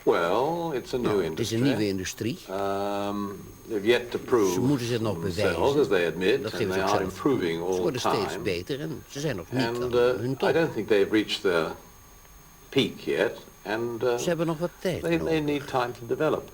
Well, it's a new industry. Het is een nieuwe industrie. They've yet to prove ze moeten zich nog bewijzen. As they admit, dat and geven they ze are zelf. improving all Ze worden the time. steeds beter en ze zijn nog niet aan hun top. I don't think they've reached their peak yet. And ze hebben nog wat tijd they need time to develop.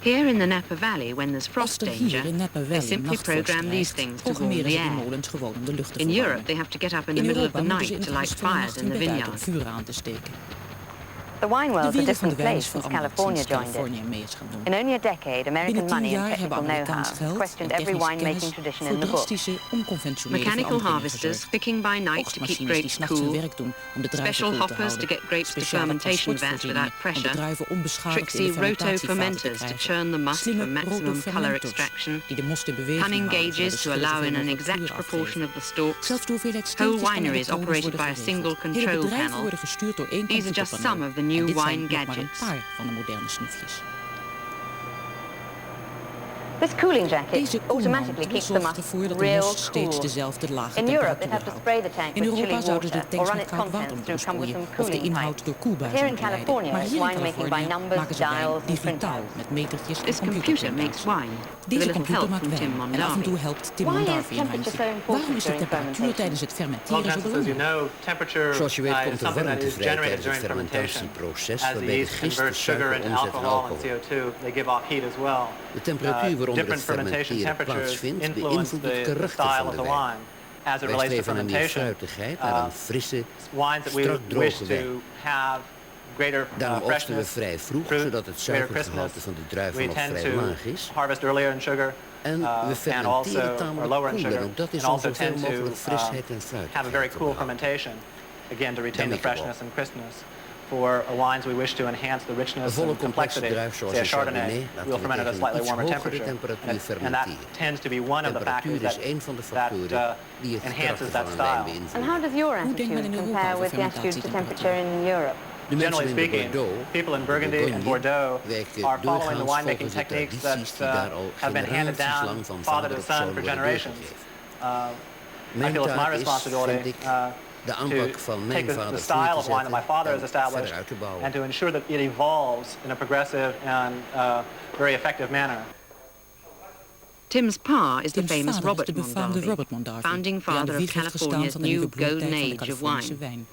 Here in the Napa Valley, when there's frost danger, they simply program these things to warm the air. In Europe, they have to get up in the middle of the night to light fires in the vineyard. The wine world's a different place since California joined it. In only a decade, American money and technical know-how questioned every winemaking tradition in the book. Mechanical harvesters picking by night to keep grapes cool, special hoppers to get grapes to fermentation vats without pressure, tricksy roto-fermenters to churn the must for maximum colour extraction, cunning gauges to allow in an exact proportion of the stalks, whole wineries operated by a single control panel. These are just some of the new wine gadgets. This cooling jacket automatically keeps the must real cool. In Europe, they'd have to spray the tank with chilly water or run its contents through cumbersome cooling pipes. Here in California, it's winemaking by numbers, dials and printouts. This computer makes wine, with a little help from Tim Mondavi. Why is temperature so important during fermentation? Zoals je weet komt er warmte vrij tijdens het fermentatieproces, waarbij de gist de suiker omzet in alcohol. De temperatuur waaronder het fermenteren plaatsvindt beïnvloedt het karakter van de wijn. Wij streven naar meer fruitigheid, naar een frisse, strak droge wijn. Daarom oogsten we vrij vroeg, zodat het suikergehalte van de druiven nog vrij laag is. En we fermenteren tamelijk koel, en ook dat is om zoveel mogelijk frisheid en fruitigheid te behouden. For wines we wish to enhance the richness and complexity. Say a Chardonnay, we'll ferment at a slightly warmer temperature. And that tends to be one of the factors that enhances that style. And how does your attitude compare with the attitude to temperature in Europe? Generally speaking, people in Burgundy and Bordeaux are following the winemaking techniques that have been handed down from father to son for generations. I feel it's my responsibility de aanpak van mijn vader the style of wine that my father has established and to ensure that it evolves in a progressive and very effective manner. Tim's pa is the famous Robert Mondavi, founding father of California's new golden age of wine.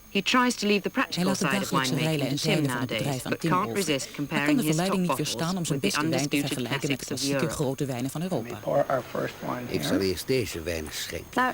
He tries to leave the practical side of winemaking to Tim nowadays, but can't resist comparing his top bottles with the undisputed classics of Europe. Ik zal eerst deze wijn schenken. Now,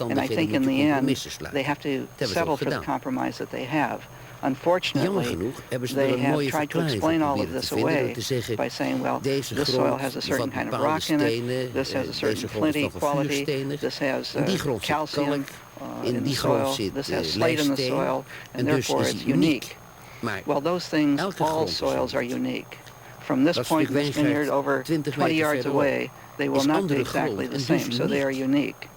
And I think in the end, they have to settle for the compromise that they have. Unfortunately, they have tried to explain all of this away by saying, well, this soil has a certain kind of rock in it, this has a certain flinty quality, this has calcium in the soil, this has slate in the soil, and therefore it's unique. Well, those things, all soils are unique. From this point in this vineyard over 20 yards away, they will not be exactly the same, so they are unique.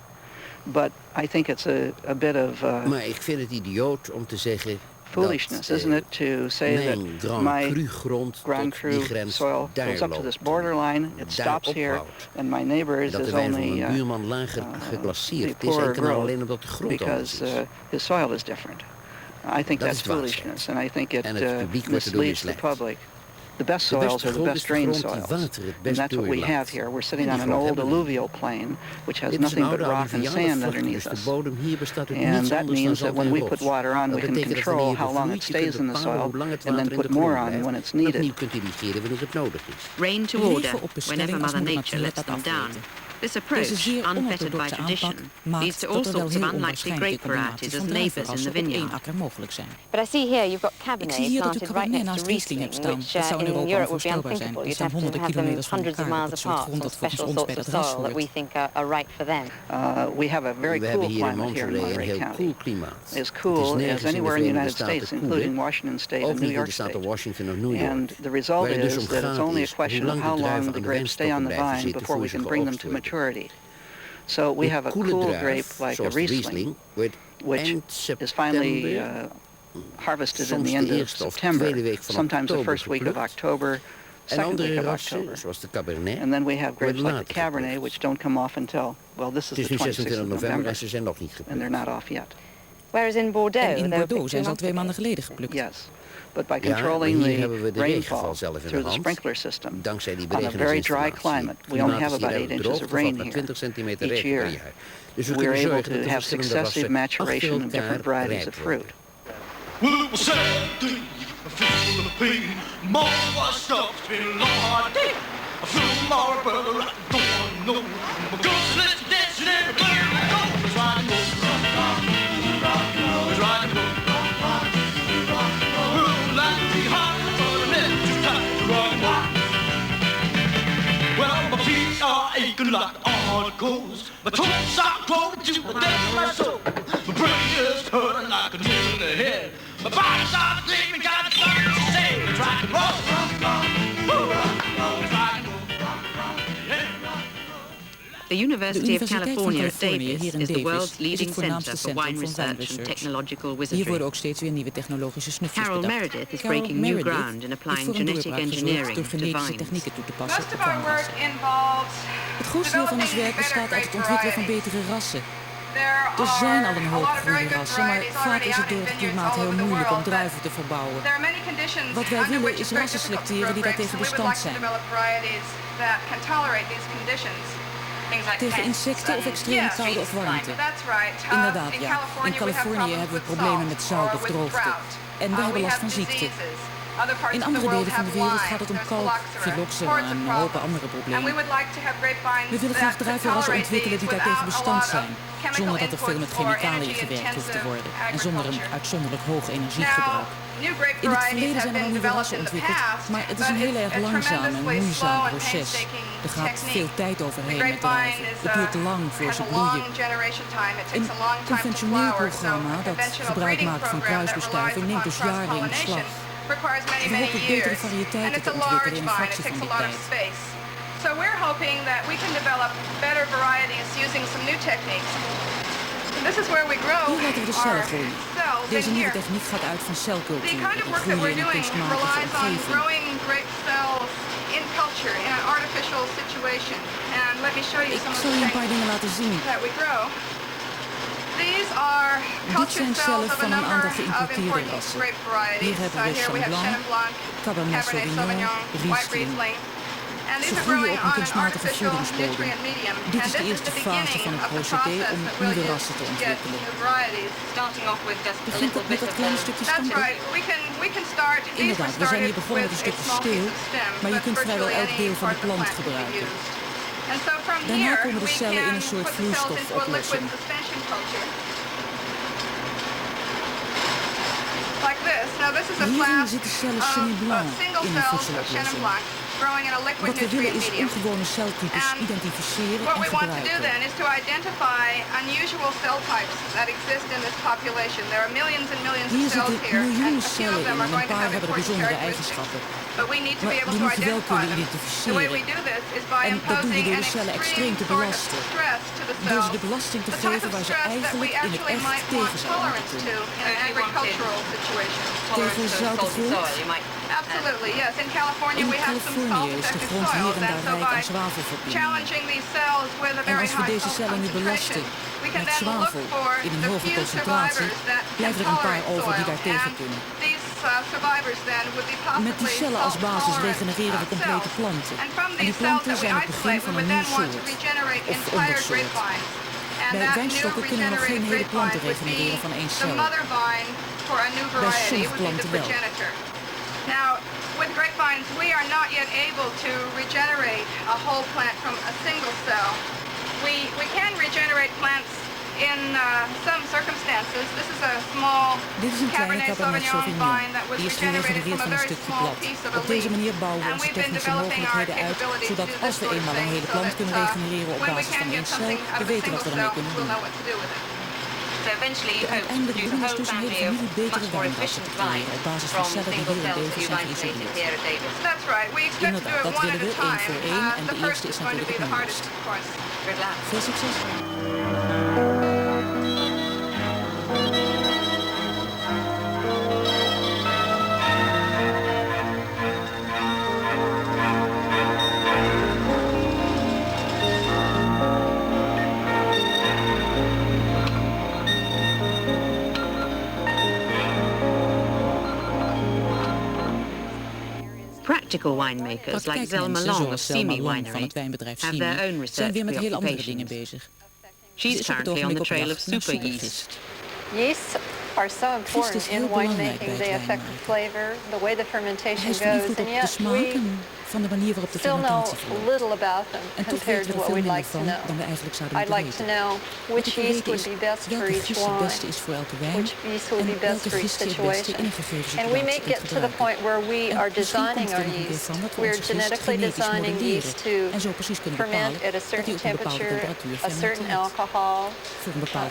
But I think it's a bit of Maar ik vind het idioot om te zeggen foolishness, isn't it, to say that my Grand Cru soil goes up to this borderline, it stops here, and my neighbor's is only the poorer growth because his soil is different. I think that's foolishness, and I think it misleads the public. The best soils are the best drained soils, and that's what we have here. We're sitting on an old alluvial plain, which has nothing but rock and sand underneath us. And that means that when we put water on, we can control how long it stays in the soil, and then put more on when it's needed. Rain to order whenever Mother Nature lets them down. This approach, unfettered by tradition, leads to all sorts of unlikely grape varieties as neighbours in the vineyard. But I see here you've got Cabernet planted right next to Riesling, which in Europe would be unthinkable. You'd have to have them hundreds of miles apart for special sorts of soil that we think are right for them. We have a very cool climate here in Monterey County. As cool as anywhere in the United States, including Washington State and New York State. And the result is that it's only a question of how long the grapes stay on the vine before we can bring them to maturity. So we have a cool grape like a Riesling, which is finally harvested in the end of September, sometimes the first week of October, second week of October. And then we have grapes like the Cabernet, which don't come off until, well, this is the 26th of November, and they're not off yet. Whereas in Bordeaux, in Bordeaux zijn ze al 2 maanden geleden geplukt. Yes. But by controlling the rainfall through the sprinkler system on a very dry climate, we only have about 8 inches of rain here each year. We're able to have successive maturation of different varieties of fruit. Like hard goes, my toes are close to the depth of my soul. My brain is hurting like a nail in the head. My body's on the thing, we got something to say. It's rock and roll, it's rock and roll, The University of California at Davis is the world's leading center for wine research and technological Hier worden wizardry. ook steeds weer nieuwe technologische snufjes Carol bedacht. Meredith is breaking new ground in applying genetic engineering door to genetische vines. technieken toe te passen op de tuinrassen. Het grootste deel van ons werk bestaat uit het ontwikkelen van betere rassen. Er zijn al een hoop goede rassen, maar vaak is het door het klimaat heel moeilijk om druiven te verbouwen. Wat wij willen is rassen selecteren die daartegen bestand zijn. Tegen insecten of extreme koude of warmte. Inderdaad, ja. In Californië hebben we problemen met zout of droogte. En we hebben last van ziekte. In andere delen van de wereld gaat het om kalk, filoxera en een hoop andere problemen. We willen graag druivenrassen ontwikkelen die daartegen bestand zijn, zonder dat er veel met chemicaliën gewerkt hoeft te worden en zonder een uitzonderlijk hoog energiegebruik. In het verleden zijn er al nieuwe rassen ontwikkeld, maar het is een heel erg langzaam en moeizaam proces. Er gaat veel tijd overheen met druiven. Het duurt lang voor ze bloeien. Een conventioneel programma dat gebruik maakt van kruisbestuiving neemt dus jaren in beslag. We hopen betere variëteiten te ontwikkelen in een fractie van die tijd. So we're hoping that we can develop better varieties using some new techniques. This is where we grow Hier laten we de cellen groeien. Deze nieuwe techniek gaat uit van celcultuur, het groeien in een kunstmatige omgeving. Growing grape cells in culture in an artificial situation. And let me show you some of the things that we grow. These are cultured cells of a number of important grape varieties. Here we have Chenin Blanc, Cabernet Sauvignon, White Riesling. Ze groeien op een kunstmatige voedingsbodem. Dit is de eerste fase van het procedé om nieuwe rassen te ontwikkelen. Begint dat met dat kleine stukje stamboom? Inderdaad, we zijn hier begonnen met een stukje steel, maar je kunt vrijwel elk deel van de plant gebruiken. Daarna komen de cellen in een soort vloeistofoplossing. Hierin zitten cellen Chenin Blanc in een voedseloplossing. growing in a liquid nutrient medium. And what we want to do then is to identify unusual cell types that exist in this population. There are millions and millions of cells here, and a few of them are going to have important characteristics. But we need to be able to identify them. The way we do this is by imposing an extreme sort of stress to the cells, the type of stress that we actually might want tolerance to in an agricultural situation. Tolerance to salty soil, you might. Absolutely, yes. In California, we have some salt-affected soils, and so by challenging these cells with a very high salt concentration, we can then look for the few survivors that can tolerate soil, and these survivors then would be possibly salt-tolerant cells. And from these cells that we isolate, we would then want to regenerate entire grapevines. And that new regenerated grapevine would be the mother vine for a new variety, would be the progenitor. Now, with grapevines, we are not yet able to regenerate a whole plant from a single cell. We can regenerate plants in some circumstances. This is a small Cabernet Sauvignon vine that was regenerated from a very small piece of a leaf. And we've been developing our capability to do this sort of thing so that when we can get something out of a single cell, we'll know what to do with it. So eventually you hope to produce a whole family of much more efficient wine from single cells that you've isolated here at Davis. That's right. We expect to do it one at a time. The first is going to be the hardest, of course. Good luck. Veel succes. Practical winemakers like Zelma Long of Simi Winery have their own research preoccupations. She's currently on the trail of super yeast. Yeasts are so important in winemaking. They affect the flavor, the way the fermentation goes, and yet we still know little about them compared to what we'd like to know. I'd like to know which yeast would be best for each wine, which yeast would be best for each situation. And we may get to the point where we are designing our yeast. We're genetically designing yeast to ferment at a certain temperature, a certain alcohol,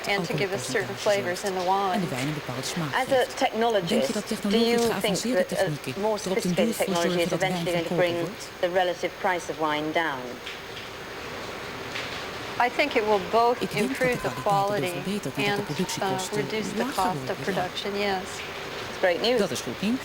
and to give us certain flavors in the wine. As a technologist, do you think that more sophisticated technology is eventually going to bring the relative price of wine down? I think it will both improve the quality and reduce the cost of production, yes. It's great news. Dat is goed nieuws.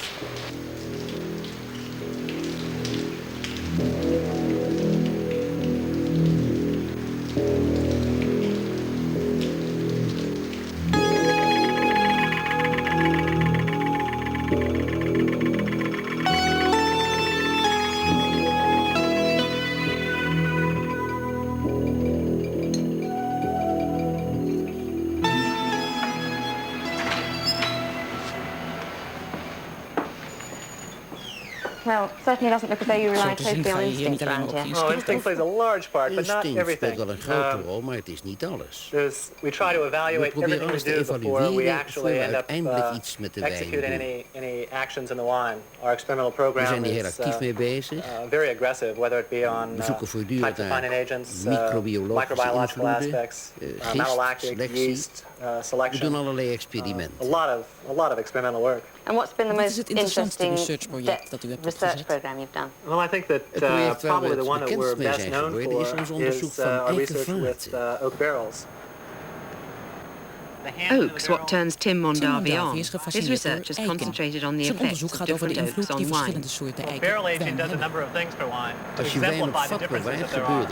Well, certainly doesn't look as though you rely totally on instinct around here. Oh, instinct plays a large part, but not everything. Speelt wel een grote rol, maar het is niet alles. We try to evaluate everything we do before we actually end up executing any actions in the wine. Our experimental program is very aggressive, whether it be on type defining agents, microbiological aspects, malolactic, yeast, selection. We doen allerlei experimenten. A lot of experimental work. And what's been the most interesting research program you've done? Well, I think that probably the one that we're best known for is our research with oak barrels. Oaks, what turns Tim Mondavi on. His research has concentrated on the effects of different oaks on wine. Barrel aging does a number of things for wine. To exemplify the differences that there are.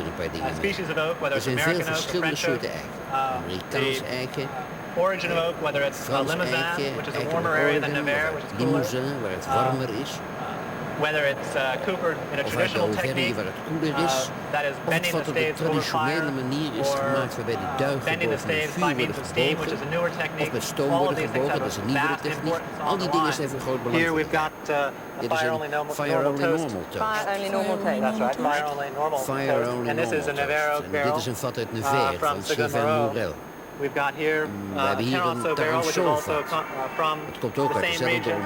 A species of oak, whether it's American oak or French oak, the origin of oak, whether it's Limousin, which is a warmer area than Nevers, which is cooler. Whether it's coopered in a traditional technique, that is bending the staves over fire, or bending the staves by means of steam, which is a newer technique. All of these things have a vast importance on the wine. Here we've got a fire-only normal toast. Fire-only normal toast. That's right, fire-only normal toast. And this is a Nevers oak barrel from Segon-Moreau. We've got here a Carousel barrel, which is also from the same region.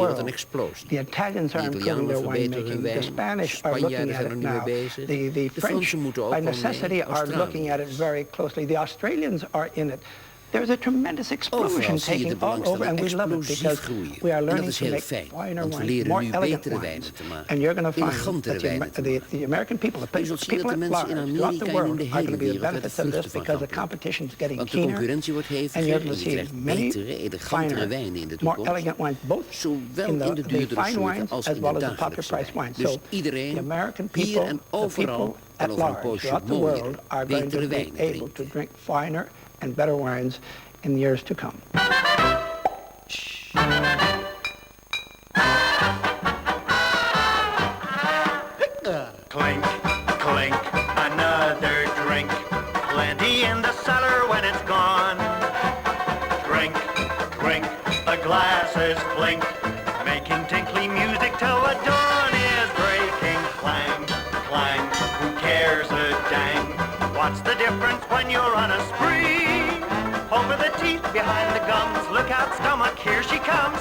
world. The Italians are improving their winemaking. The Spanish are looking at it now. The French, by necessity, are looking at it very closely. The Australians are in it. there's a tremendous explosion taking all over, and we love it because we are learning to make finer wines, more elegant wines. And you're going to find that the American people, the people at large throughout the world, are going to be the benefits of this because the competition is getting keener, and you're going to see many finer, more elegant wines, both in the fine wines as well as the popular price wines. So the American people, the people at large throughout the world are going to be able to drink finer and better wines in the years to come. Clink, clink, another drink. Plenty in the cellar when it's gone. Drink, drink, the glasses blink, making tinkly music till the dawn is breaking. Clang, clang, who cares a dang? What's the difference when you're on a spree? Over the teeth, behind the gums, look out stomach, here she comes.